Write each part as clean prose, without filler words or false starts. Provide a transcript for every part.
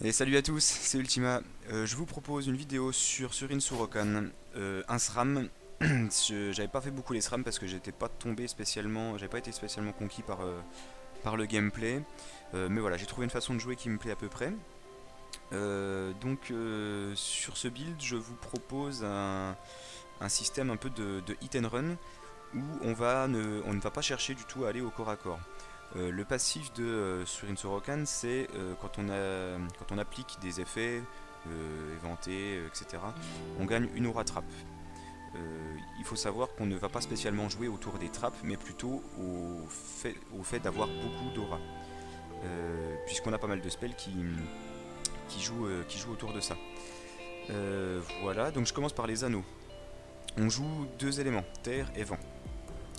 Et salut à tous, c'est Ultima. Je vous propose une vidéo sur Surin Surokan, un SRAM. J'avais pas fait beaucoup les SRAM parce que j'étais pas tombé spécialement, j'avais pas été spécialement conquis par le gameplay. Mais voilà, j'ai trouvé une façon de jouer qui me plaît à peu près. Sur ce build, je vous propose un système un peu de hit and run où on ne va pas chercher du tout à aller au corps à corps. Le passif de Surin Sorokan, c'est quand on applique des effets éventés, etc., on gagne une aura trappe. Il faut savoir qu'on ne va pas spécialement jouer autour des trappes, mais plutôt au fait d'avoir beaucoup d'aura. Puisqu'on a pas mal de spells qui jouent autour de ça. Voilà, donc je commence par les anneaux. On joue deux éléments, terre et vent.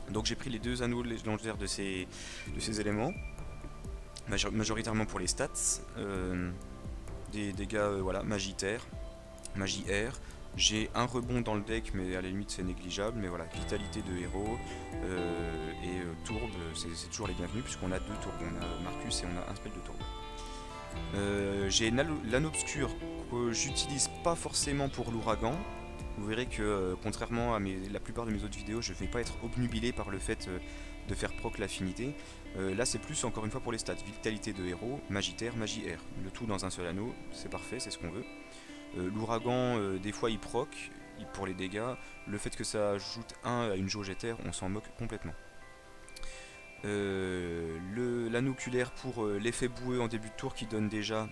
Donc j'ai pris les deux anneaux légendaires de ces éléments, majoritairement pour les stats. Des dégâts, voilà, magie terre, magie air. J'ai un rebond dans le deck, mais à la limite c'est négligeable. Mais voilà, vitalité de héros tourbe, c'est toujours les bienvenus, puisqu'on a deux tourbes. On a Marcus et on a un spell de tourbe. J'ai l'anneau obscur que j'utilise pas forcément pour l'ouragan. Vous verrez que contrairement à la plupart de mes autres vidéos, je ne vais pas être obnubilé par le fait de faire proc l'affinité. Là c'est plus encore une fois pour les stats. Vitalité de héros, magie terre, magie air. Le tout dans un seul anneau, c'est parfait, c'est ce qu'on veut. L'ouragan, des fois il proc pour les dégâts. Le fait que ça ajoute 1 à une jauge éther, on s'en moque complètement. L'anneau oculaire pour l'effet boueux en début de tour qui donne déjà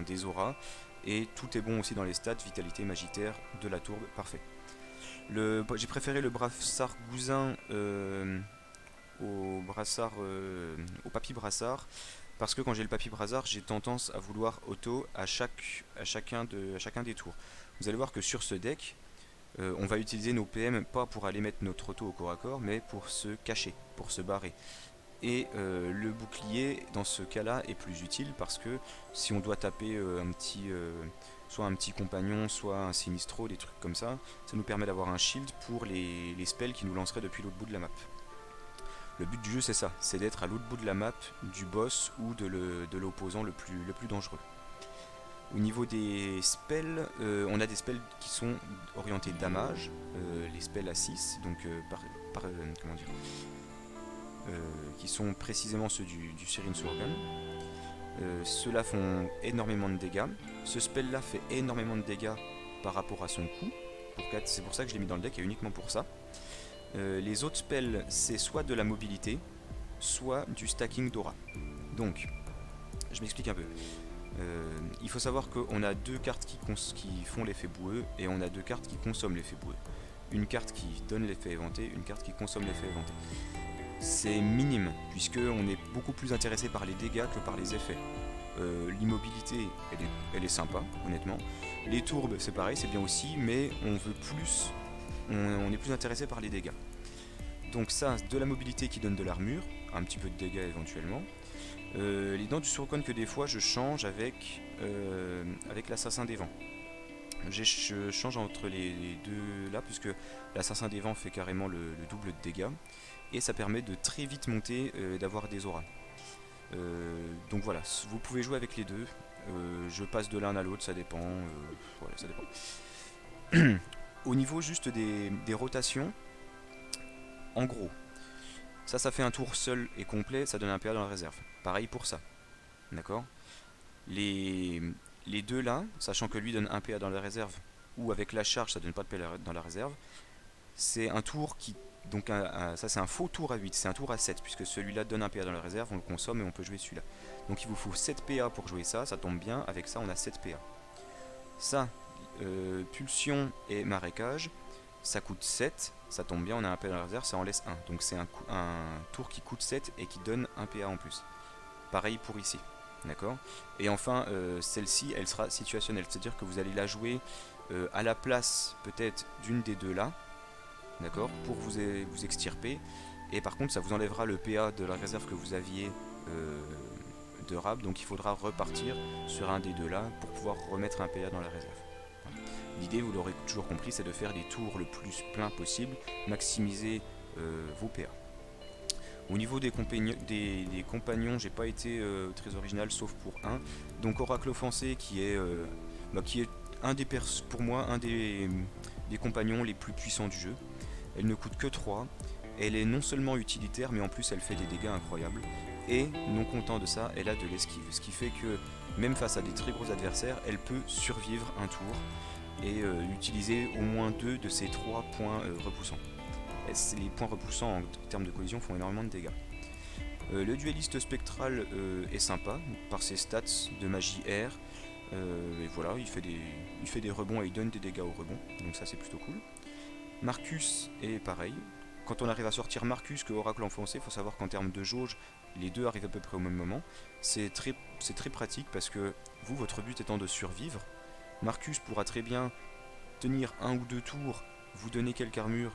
des auras. Et tout est bon aussi dans les stats, vitalité, magitaire, de la tourbe, parfait. J'ai préféré le brassard gousin au papy brassard, parce que quand j'ai le papy brassard, j'ai tendance à vouloir auto à chacun des tours. Vous allez voir que sur ce deck, on va utiliser nos PM pas pour aller mettre notre auto au corps à corps, mais pour se cacher, pour se barrer. Et le bouclier, dans ce cas-là, est plus utile parce que si on doit taper soit un petit compagnon, soit un sinistro, des trucs comme ça nous permet d'avoir un shield pour les spells qui nous lanceraient depuis l'autre bout de la map. Le but du jeu, c'est ça, c'est d'être à l'autre bout de la map du boss ou de l'opposant le plus dangereux. Au niveau des spells, on a des spells qui sont orientés damage, les spells à 6, donc comment dire, qui sont précisément ceux du Sirin Surgan. Ceux-là font énormément de dégâts. Ce spell-là fait énormément de dégâts par rapport à son coût. C'est pour ça que je l'ai mis dans le deck et uniquement pour ça. Les autres spells, c'est soit de la mobilité, soit du stacking d'aura. Donc, je m'explique un peu. Il faut savoir qu'on a deux cartes qui font l'effet boueux et on a deux cartes qui consomment l'effet boueux. Une carte qui donne l'effet éventé, une carte qui consomme l'effet éventé. C'est minime, puisqu'on est beaucoup plus intéressé par les dégâts que par les effets. L'immobilité, elle est sympa, honnêtement. Les tourbes, c'est pareil, c'est bien aussi, mais on veut plus. On est plus intéressé par les dégâts. Donc ça, de la mobilité qui donne de l'armure, un petit peu de dégâts éventuellement. Les dents du Surcon que des fois je change avec l'assassin des vents. Je change entre les deux là, puisque l'assassin des vents fait carrément le double de dégâts. Et ça permet de très vite monter, d'avoir des auras. Donc voilà, vous pouvez jouer avec les deux. Je passe de l'un à l'autre, ça dépend. Voilà, ça dépend. Au niveau juste des rotations, en gros, ça fait un tour seul et complet, ça donne un PA dans la réserve. Pareil pour ça, d'accord. les, les deux là, sachant que lui donne un PA dans la réserve, ou avec la charge ça donne pas de PA dans la réserve, c'est un tour qui. Donc ça c'est un faux tour à 8, c'est un tour à 7, puisque celui-là donne un PA dans la réserve, on le consomme et on peut jouer celui-là. Donc il vous faut 7 PA pour jouer ça, ça tombe bien, avec ça on a 7 PA. Ça, pulsion et marécage, ça coûte 7, ça tombe bien, on a un PA dans la réserve, ça en laisse 1. Donc c'est un tour qui coûte 7 et qui donne un PA en plus. Pareil pour ici, d'accord. Et enfin, celle-ci, elle sera situationnelle, c'est-à-dire que vous allez la jouer à la place peut-être d'une des deux là, d'accord, pour vous extirper. Et par contre, ça vous enlèvera le PA de la réserve que vous aviez de rab, donc il faudra repartir sur un des deux là pour pouvoir remettre un PA dans la réserve. Voilà. L'idée, vous l'aurez toujours compris, c'est de faire les tours le plus plein possible, maximiser vos PA. Au niveau des compagnons, j'ai pas été très original sauf pour un. Donc Oracle Offensé qui est pour moi des compagnons les plus puissants du jeu. Elle ne coûte que 3. Elle est non seulement utilitaire mais en plus elle fait des dégâts incroyables. Et non content de ça, elle a de l'esquive. Ce qui fait que même face à des très gros adversaires, elle peut survivre un tour et utiliser au moins 2 de ses 3 points repoussants. Les points repoussants en termes de collision font énormément de dégâts. Le dueliste spectral est sympa par ses stats de magie air. Et voilà, il fait des rebonds et il donne des dégâts au rebond, donc ça c'est plutôt cool. Marcus est pareil. Quand on arrive à sortir Marcus que Oracle Enfoncé, il faut savoir qu'en termes de jauge, les deux arrivent à peu près au même moment. C'est très pratique parce que vous, votre but étant de survivre, Marcus pourra très bien tenir un ou deux tours, vous donner quelques armures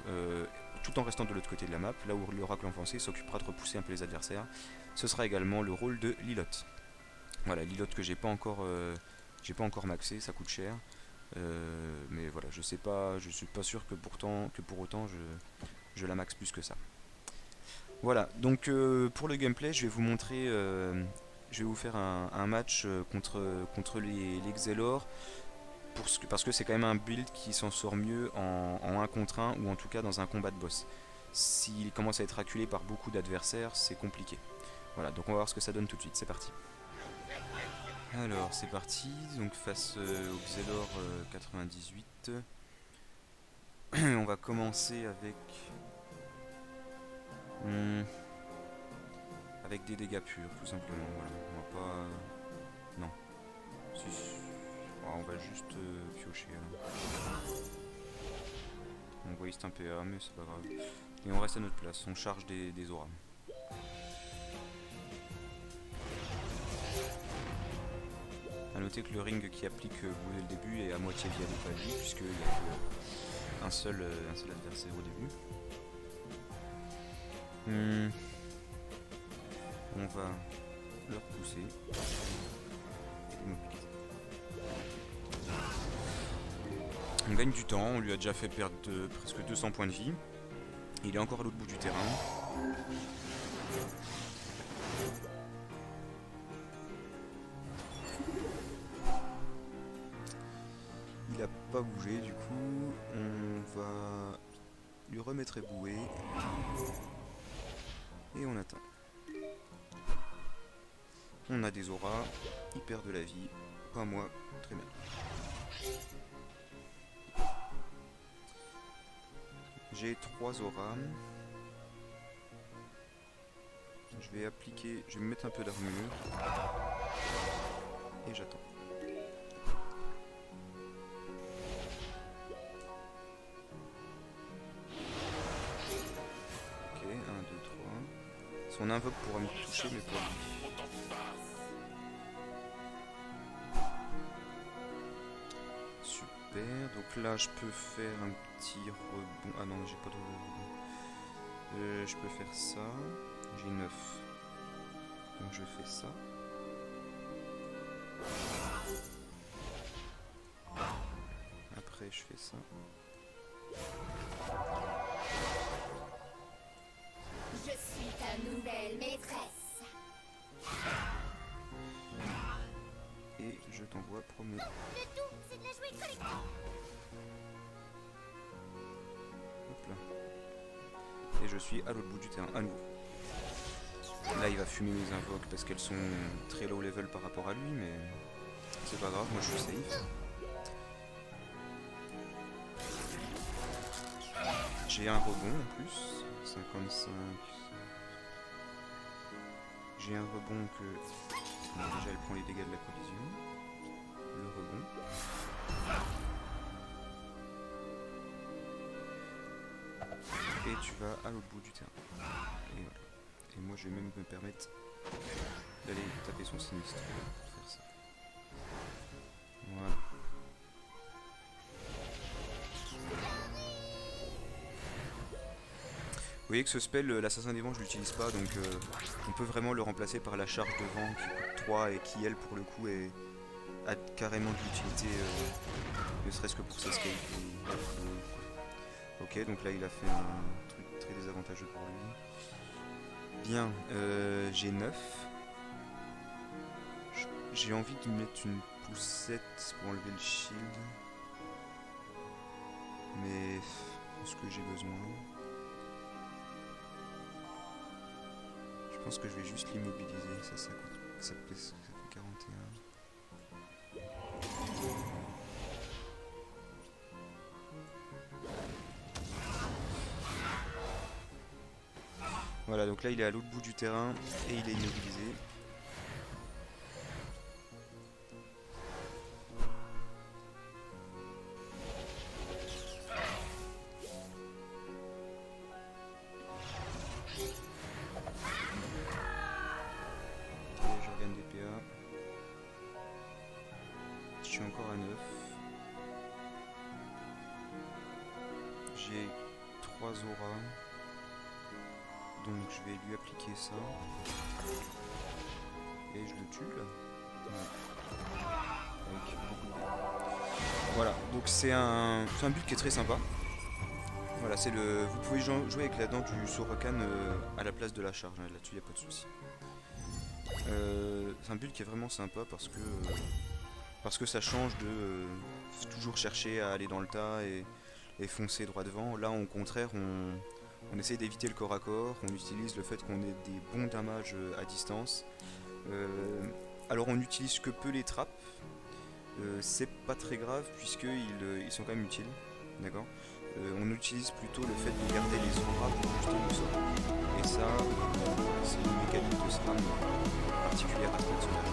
tout en restant de l'autre côté de la map, là où l'Oracle Enfoncé s'occupera de repousser un peu les adversaires. Ce sera également le rôle de Lilot. Voilà, Lilot que j'ai pas encore maxé, ça coûte cher. Mais voilà, je suis pas sûr que pour autant je la max plus que ça. Voilà, donc pour le gameplay, je vais vous montrer, je vais vous faire un match contre les Xelor, parce que c'est quand même un build qui s'en sort mieux en 1 contre 1 ou en tout cas dans un combat de boss. S'il commence à être acculé par beaucoup d'adversaires, c'est compliqué. Voilà, donc on va voir ce que ça donne tout de suite, c'est parti. Alors c'est parti, donc face au Xelor 98, on va commencer avec des dégâts purs tout simplement, voilà. On va pas... non. On va juste piocher. On waste un PA mais c'est pas grave. Et on reste à notre place, on charge des auras. A noter que le ring qui applique vous dès le début est à moitié via des pages puisqu'il n'y a qu'un seul adversaire au début. On va le repousser et l'immobiliser. On gagne du temps, on lui a déjà fait perdre presque 200 points de vie. Il est encore à l'autre bout du terrain. Il a pas bougé, du coup on va lui remettre éboué et on attend. On a des auras, il perd de la vie, pas moi, très bien. J'ai 3 auras. Je vais me mettre un peu d'armure et j'attends. Ok, 1, 2, 3. Son invoque pourra me toucher mais pas lui. Super, donc là je peux faire un petit rebond. Ah non, j'ai pas de rebond. Je peux faire ça. J'ai 9. Donc je fais ça. Après je fais ça. Je suis ta nouvelle maîtresse. Et je t'envoie promener. Le tout, c'est de la jouer collective. Hop là. Et je suis à l'autre bout du terrain, à nouveau. Là il va fumer mes invoques parce qu'elles sont très low level par rapport à lui, mais c'est pas grave, moi je suis safe. J'ai un rebond en plus, 55. J'ai un rebond que... Bon, déjà elle prend les dégâts de la collision. Le rebond. Et tu vas à l'autre bout du terrain. Et voilà. Et moi je vais même me permettre d'aller taper son sinistre. Faire ça. Voilà. Vous voyez que ce spell, l'assassin des vents, je l'utilise pas, donc on peut vraiment le remplacer par la charge de vent qui coûte 3 et qui, elle, pour le coup, a carrément de l'utilité, ne serait-ce que pour s'escape. Ok, donc là il a fait un truc très désavantageux pour lui. Bien, j'ai 9. J'ai envie de mettre une poussette pour enlever le shield. Mais est-ce que j'ai besoin? Je pense que je vais juste l'immobiliser. Ça fait 41. Voilà, donc là il est à l'autre bout du terrain et il est immobilisé. Ok, je regagne des PA. Je suis encore à 9. J'ai 3 auras. Donc je vais lui appliquer ça. Et je le tue là. Ouais. Avec beaucoup de dés. Voilà, donc c'est un build qui est très sympa. Voilà, vous pouvez jouer avec la dent du Sorokan à la place de la charge, hein, là-dessus il n'y a pas de souci. C'est un build qui est vraiment sympa parce que ça change de toujours chercher à aller dans le tas et foncer droit devant. Là, au contraire, on essaie d'éviter le corps à corps, on utilise le fait qu'on ait des bons damages à distance. Alors on n'utilise que peu les trappes, c'est pas très grave puisqu'ils sont quand même utiles, d'accord. On utilise plutôt le fait de garder les auras pour booster le sort. Et ça, c'est une mécanique de SRAM particulière à ce personnage.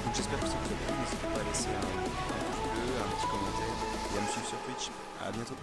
Donc j'espère que ça vous a plu, n'hésitez pas à laisser un pouce bleu, un petit commentaire et à me suivre sur Twitch. A bientôt.